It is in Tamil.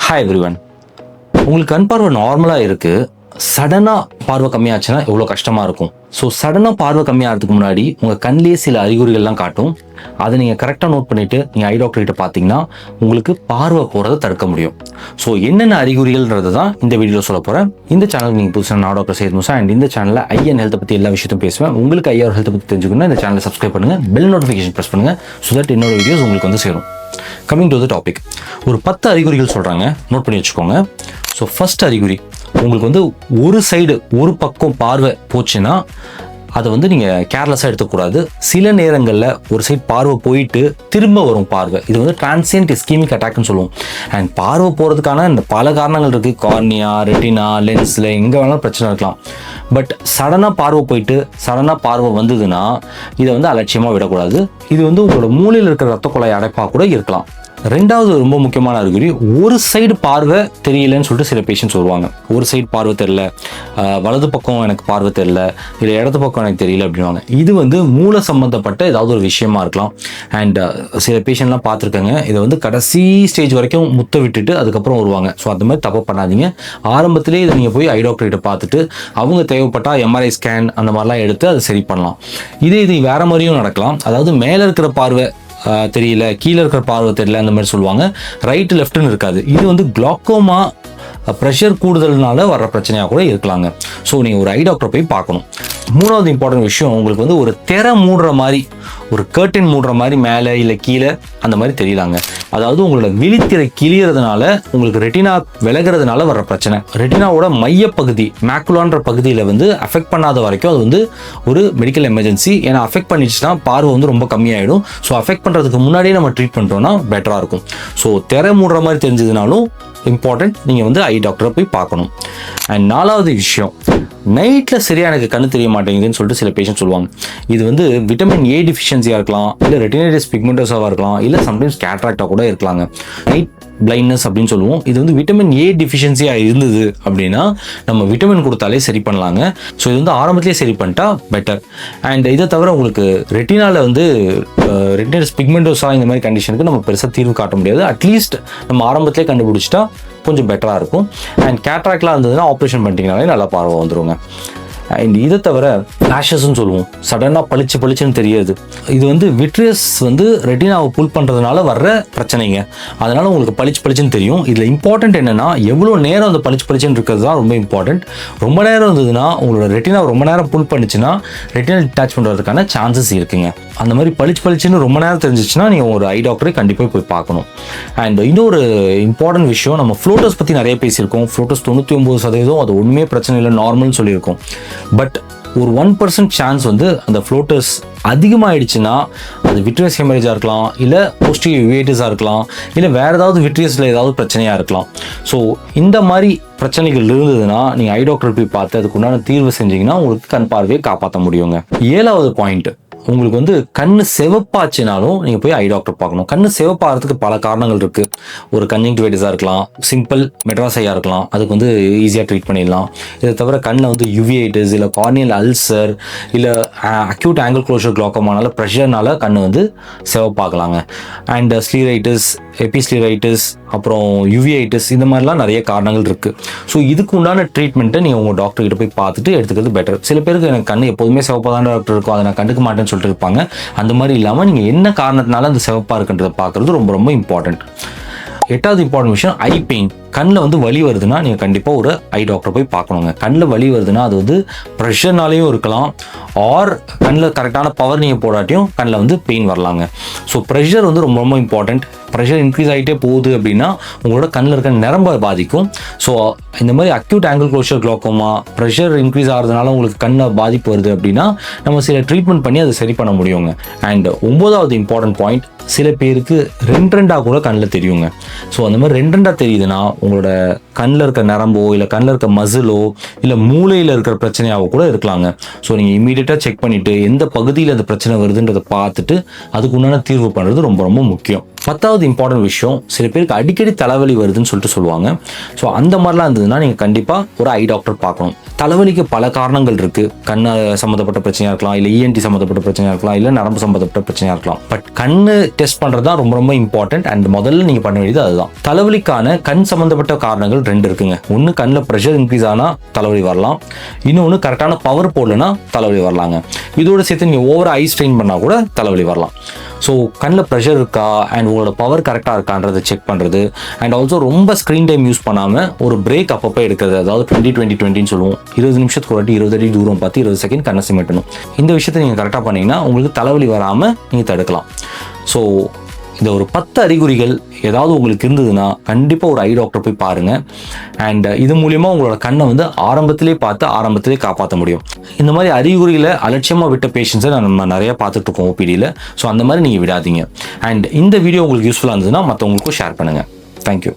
Hi everyone. உங்களுக்கு கண் பார்வை நார்மலாக இருக்குது, சடனாக பார்வை கம்மியாச்சுன்னா எவ்வளோ கஷ்டமாக இருக்கும். ஸோ சடனாக பார்வை கம்மியாகிறதுக்கு முன்னாடி உங்கள் கண்ணிலேயே சில அறிகுறிகள்லாம் காட்டும். அதை நீங்கள் கரெக்டாக நோட் பண்ணிவிட்டு நீங்கள் ஐ டாக்டர் கிட்ட பார்த்தீங்கன்னா உங்களுக்கு பார்வை போகிறத தடுக்க முடியும். ஸோ என்னென்ன அறிகுறிகள்ன்றது தான் இந்த வீடியோவில் சொல்ல போகிறேன். இந்த சேனலுக்கு நீங்கள் புதுசாக நான் டாக்டர் சையத் மூசா அண்ட் இந்த சேனலில் ஐ அண்ட் ஹெல்த்தை பற்றி எல்லா விஷயத்தையும் பேசுவேன். உங்களுக்கு ஐஆர் ஹெல்த்தை பற்றி தெரிஞ்சுக்கணும்னா இந்த சேனலை சப்ஸ்கிரைப் பண்ணுங்கள், பெல் நோட்டிஃபிகேஷன் ப்ரெஸ் பண்ணுங்கள், ஸோ தட் என்னோட வீடியோஸ் உங்களுக்கு வந்து சேரும். கம்மிங் டு த டாபிக், ஒரு 10 அறிகுறிகள் சொல்கிறாங்க, நோட் பண்ணி வச்சுக்கோங்க. ஸோ ஃபர்ஸ்ட் அறிகுறி, உங்களுக்கு வந்து ஒரு சைடு ஒரு பக்கம் பார்வை போச்சுன்னா அதை வந்து நீங்கள் கேர்லெஸ்ஸாக எடுத்துக்கூடாது. சில நேரங்களில் ஒரு சைடு பார்வை போயிட்டு திரும்ப வரும் பார்வை. இது வந்து டிரான்சியன்ட் இஸ்கீமிக் அட்டாக்னு சொல்லுவோம். அண்ட் பார்வை போகிறதுக்கான இந்த பல காரணங்கள் இருக்குது. கார்னியா, ரெட்டினா, லென்ஸில் எங்கே வேணாலும் பிரச்சனை இருக்கலாம். பட் சடனாக பார்வை போயிட்டு சடனாக பார்வை வந்ததுன்னா இதை வந்து அலட்சியமாக விடக்கூடாது. இது வந்து உங்களோட மூளையில் இருக்கிற ரத்த குழாய் அடைப்பாக கூட இருக்கலாம். ரெண்டாவது ரொம்ப முக்கியமான அறிகுறி, ஒரு சைடு பார்வை தெரியலன்னு சொல்லிட்டு சில பேஷண்ட்ஸ் வருவாங்க. ஒரு சைடு பார்வை தெரியல, வலது பக்கம் எனக்கு பார்வை தெரியல, இல்லை இடது பக்கம் எனக்கு தெரியல அப்படின்வாங்க. இது வந்து மூளை சம்மந்தப்பட்ட ஏதாவது ஒரு விஷயமா இருக்கலாம். அண்ட் சில பேஷண்ட்லாம் பார்த்துருக்காங்க, இதை வந்து கடைசி ஸ்டேஜ் வரைக்கும் முத்த விட்டுட்டு அதுக்கப்புறம் வருவாங்க. ஸோ அந்த மாதிரி தப்பு பண்ணாதீங்க. ஆரம்பத்திலே இதை நீங்கள் போய் ஐ டாக்டர் கிட்ட பார்த்துட்டு அவங்க தேவைப்பட்டால் எம்ஆர்ஐ ஸ்கேன் அந்த மாதிரிலாம் எடுத்து அதை சரி பண்ணலாம். இது வேற மாதிரியும் நடக்கலாம். அதாவது மேலே இருக்கிற பார்வை தெரியல, கீழே இருக்கிற பார்வை தெரியல, அந்த மாதிரி சொல்லுவாங்க. ரைட்டு லெஃப்ட்னு இருக்காது. இது வந்து குளாக்கோமா, ப்ரெஷர் கூடுதல்னால வர்ற பிரச்சனையாக கூட இருக்கலாங்க. ஸோ நீங்கள் ஒரு ஐ டாக்டரை போய் பார்க்கணும். மூணாவது இம்பார்ட்டன்ட் விஷயம், உங்களுக்கு வந்து ஒரு திரை மூடுற மாதிரி, ஒரு கர்டன் மூடுற மாதிரி மேலே இல்லை கீழே அந்த மாதிரி தெரியலாங்க. அதாவது உங்களோட விழித்திரை கிளியறதுனால உங்களுக்கு ரெட்டினா விலகிறதுனால வர்ற பிரச்சனை. ரெட்டினாவோட மையப்பகுதி மேக்குலான்ற பகுதியில் வந்து அஃபெக்ட் பண்ணாத வரைக்கும் அது வந்து ஒரு மெடிக்கல் எமர்ஜென்சி. ஏன்னா அஃபெக்ட் பண்ணிச்சுன்னா பார்வை வந்து ரொம்ப கம்மியாயிடும். ஸோ அஃபெக்ட் பண்ணுறதுக்கு முன்னாடியே நம்ம ட்ரீட் பண்ணுறோம்னா பெட்டராக இருக்கும். ஸோ திரை மூடுற மாதிரி தெரிஞ்சதுனாலும் இம்பார்ட்டன்ட், நீங்கள் வந்து ஐ டாக்டரை போய் பார்க்கணும். அண்ட் நாலாவது விஷயம், நைட்டில் சரியாக எனக்கு கண்ணு தெரிய மாட்டேங்குதுன்னு சொல்லிட்டு சில பேஷண்ட் சொல்லுவாங்க. இது வந்து விட்டமின் ஏ டிஃபிஷியன்சியாக இருக்கலாம், இல்லை ரெட்டினைட்டிஸ் பிக்மெண்டோஸாக இருக்கலாம், இல்லை சம்டைம்ஸ் கேட்ராக்டாக கூட இருக்கலாங்க. நைட் பிளைண்ட்னஸ் அப்படின்னு சொல்லுவோம். இது வந்து விட்டமின் ஏ டிஃபிஷியன்சியாக இருந்தது அப்படின்னா நம்ம விட்டமின் கொடுத்தாலே சரி பண்ணலாங்க. ஸோ இது வந்து ஆரம்பத்திலே சரி பண்ணிட்டா பெட்டர். அண்ட் இதை தவிர உங்களுக்கு ரெட்டினாவில் வந்து ரெட்டினைட்டிஸ் பிக்மெண்டோஸா இந்த மாதிரி கண்டிஷனுக்கு நம்ம பெருசாக தீர்வு காட்ட முடியாது. அட்லீஸ்ட் நம்ம ஆரம்பத்திலே கண்டுபிடிச்சிட்டா கொஞ்சம் பெட்டராக இருக்கும். அண்ட் கேட்ராக்ட்லாம் இருந்ததுன்னா ஆப்ரேஷன் பண்ணிட்டீங்கனாலே நல்லா பார்வை வந்துருங்க. அண்ட் இதை தவிர ஃப்ளாஷஸ்ன்னு சொல்லுவோம், சடனாக பளிச்சுன்னு தெரியாது. இது வந்து விட்ரியஸ் வந்து ரெட்டினாவை புல் பண்ணுறதுனால வர்ற பிரச்சனைங்க. அதனால் உங்களுக்கு பளிச்சுன்னு தெரியும். இதில் இம்பார்ட்டன்ட் என்னென்னா எவ்வளோ நேரம் அந்த பளிச்சுன்னு இருக்கிறது தான் ரொம்ப இம்பார்ட்டன்ட். ரொம்ப நேரம் இருந்ததுன்னா உங்களோட ரெட்டினாவை ரொம்ப நேரம் புல் பண்ணிச்சுன்னா ரெட்டினல் டிட்டாச்மெண்ட் வரதுக்கான சான்சஸ் இருக்குங்க. அந்த மாதிரி பளிச்சுன்னு ரொம்ப நேரம் தெரிஞ்சிச்சுன்னா நீங்கள் ஒரு ஐ டாக்டரை கண்டிப்பாக போய் பார்க்கணும். அண்ட் இன்னொரு இம்பார்ட்டன்ட் விஷயம், நம்ம ஃப்ளோட்டர்ஸ் பற்றி நிறைய பேசியிருக்கோம். ஃப்ளோட்டர்ஸ் 99% அது ஒன்றுமே பிரச்சனை இல்லை, நார்மல்னு சொல்லியிருக்கோம். பட் ஒரு 1% சான்ஸ் வந்து அந்த ஃப்ளோட்டர்ஸ் அதிகமாகிடுச்சுன்னா அது விட்ரியஸ் ஹெமரேஜாக இருக்கலாம், இல்லை போஸ்டீரியர் யுவேட்டிஸாக இருக்கலாம், இல்லை வேறு ஏதாவது விட்ரியஸில் ஏதாவது பிரச்சனையாக இருக்கலாம். ஸோ இந்த மாதிரி பிரச்சனைகள் இருந்ததுன்னா நீங்கள் ஐ டாக்டர் போய் பார்த்து அதுக்கு உண்டான தீர்வு செஞ்சீங்கன்னா உங்களுக்கு கண் பார்வையை காப்பாற்ற முடியுங்க. 7வது பாயிண்ட், உங்களுக்கு வந்து கண்ணு சிவப்பாச்சுனாலும் நீங்கள் போய் ஐ டாக்டர் பார்க்கணும். கண்ணு சிவப்பாகிறதுக்கு பல காரணங்கள் இருக்குது. ஒரு கன்ஜங்டிவைட்டிஸாக இருக்கலாம், சிம்பிள் மெட்ராசையாக இருக்கலாம், அதுக்கு வந்து ஈஸியாக ட்ரீட் பண்ணிடலாம். இதை தவிர கண்ணை வந்து யுவிஐட்டிஸ், இல்லை கார்னியல் அல்சர், இல்லை அக்யூட் ஆங்கிள் க்ளோஷர் குளோக்கோமானால ப்ரெஷர்னால கண்ணு வந்து சிவப்பாக்கலாங்க. அண்ட் ஸ்லீரைட்டிஸ், எபிஸ்லீரைட்டிஸ், அப்புறம் யுவிஐட்டிஸ், இந்த மாதிரிலாம் நிறைய காரணங்கள் இருக்குது. ஸோ இதுக்கு உண்டான ட்ரீட்மெண்ட்டை நீங்கள் உங்கள் டாக்டர் கிட்ட போய் பார்த்துட்டு எடுத்துக்கிறது பெட்டர். சில பேருக்கு எனக்கு கண்ணு எப்போதுமே சிவப்பாக தான் டாக்டர் இருக்கும், அதை நான் கண்டுக்க மாட்டேன்னு சொல்லிட்டு இருப்பாங்க. அந்த மாதிரி இல்லாமல் நீங்கள் என்ன காரணத்தினால அந்த சிவப்பாக இருக்குன்றதை பார்க்குறது ரொம்ப ரொம்ப இம்பார்ட்டன்ட். 8வது இம்பார்ட்டன்ட் விஷயம், ஐ பெயின். கண்ணில் வந்து வலி வருதுன்னா நீங்கள் கண்டிப்பாக ஒரு ஐ டாக்டரை போய் பார்க்கணுங்க. கண்ணில் வலி வருதுன்னா அது வந்து ப்ரெஷர்னாலேயும் இருக்கலாம், ஆர் கண்ணில் கரெக்டான பவர் நீங்கள் போடாட்டியும் கண்ணில் வந்து பெயின் வரலாங்க. ஸோ ப்ரெஷர் வந்து ரொம்ப ரொம்ப இம்பார்ட்டன்ட். ப்ரெஷர் இன்க்ரீஸ் ஆகிட்டே போகுது அப்படின்னா உங்களோட கண்ணில் இருக்க நரம்பை பாதிக்கும். ஸோ இந்த மாதிரி acute angle closure glaucoma, pressure increase ஆகிறதுனால உங்களுக்கு கண்ணில் பாதிப்பு வருது அப்படின்னா நம்ம சில ட்ரீட்மெண்ட் பண்ணி அதை சரி பண்ண முடியுங்க. அண்ட் 9வது இம்பார்ட்டன்ட் பாயிண்ட், சில பேருக்கு ரெண்டாக கூட கண்ணில் தெரியுங்க. ஸோ அந்த மாதிரி ரெண்டாக தெரியுதுன்னா உங்களோட கண்ணில் இருக்க நரம்போ, இல்லை கண்ணில் இருக்க மசிலோ, இல்லை மூளையில் இருக்கிற பிரச்சனையாக கூட இருக்கலாங்க. ஸோ நீங்கள் இமீடியட்டாக செக் பண்ணிவிட்டு எந்த பகுதியில் அந்த பிரச்சனை வருதுன்றதை பார்த்துட்டு அதுக்கு உண்டான தீர்வு பண்ணுறது ரொம்ப ரொம்ப முக்கியம். 10வது இம்பார்ட்டன்ட் விஷயம், சில பேருக்கு அடிக்கடி தலைவலி வருதுன்னு சொல்லிட்டு சொல்லுவாங்க. ஸோ அந்த மாதிரிலாம் இருந்ததுன்னா நீங்கள் கண்டிப்பாக ஒரு ஐ டாக்டர் பார்க்கணும். தலைவலிக்கு பல காரணங்கள் இருக்குது. கண்ணு சம்மந்தப்பட்ட பிரச்சனையாக இருக்கலாம், இல்லை இஎன்டி சம்மந்தப்பட்ட பிரச்சனையாக இருக்கலாம், இல்லை நரம்பு சம்மந்தப்பட்ட பிரச்சனையாக இருக்கலாம். பட் கண்ணு டெஸ்ட் பண்ணுறது தான் ரொம்ப ரொம்ப இம்பார்ட்டன்ட். அண்ட் முதல்ல நீங்கள் பண்ண வேண்டியது அதுதான். தலைவலிக்கான கண் சம்மந்தப்பட்ட காரணங்கள் 2 இருக்குங்க. ஒன்று கண்ணில் ப்ரெஷர் இன்க்ரீஸ் ஆனால் தலைவலி வரலாம், இன்னொன்று கரெக்டான பவர் போடலன்னா தலைவலி வரலாங்க. இதோட சேர்த்து நீங்கள் ஓவர் ஐ ஸ்ட்ரெயின் பண்ணால் கூட தலைவலி வரலாம். ஸோ கண்ணில் ப்ரெஷர் இருக்கா அண்ட் உங்களோட பவர் கரெக்டாக இருக்கான்றதை செக் பண்ணுறது. அண்ட் ஆல்சோ ரொம்ப ஸ்க்ரீன் டைம் யூஸ் பண்ணாமல் ஒரு பிரேக் அப்பப்போ எடுக்கிறது. அதாவது 20-20-20 சொல்லுவோம். 20 நிமிஷத்துக்கு ஒரு வாட்டி 20 அடி தூரம் பார்த்து 20 செகண்ட் கண்ணை சிமிட்டணும். இந்த விஷயத்தை நீங்கள் கரெக்டாக பண்ணிங்கன்னா உங்களுக்கு தலைவலி வராமல் நீங்கள் தடுக்கலாம். ஸோ இந்த ஒரு 10 அறிகுறிகள் ஏதாவது உங்களுக்கு இருந்ததுன்னா கண்டிப்பாக ஒரு ஐ டாக்டர் போய் பாருங்கள். அண்ட் இது மூலிமா உங்களோட கண்ணை வந்து ஆரம்பத்திலே பார்த்து ஆரம்பத்திலே காப்பாற்ற முடியும். இந்த மாதிரி அறிகுறிகளை அலட்சியமாக விட்ட பேஷண்ட்ஸை நம்ம நிறையா பார்த்துட்ருக்கோம் ஓபிடியில். ஸோ அந்த மாதிரி நீங்கள் விடாதீங்க. அண்ட் இந்த வீடியோ உங்களுக்கு யூஸ்ஃபுல்லாக இருந்ததுன்னா மற்றவங்களுக்கும் ஷேர் பண்ணுங்கள். தேங்க்யூ.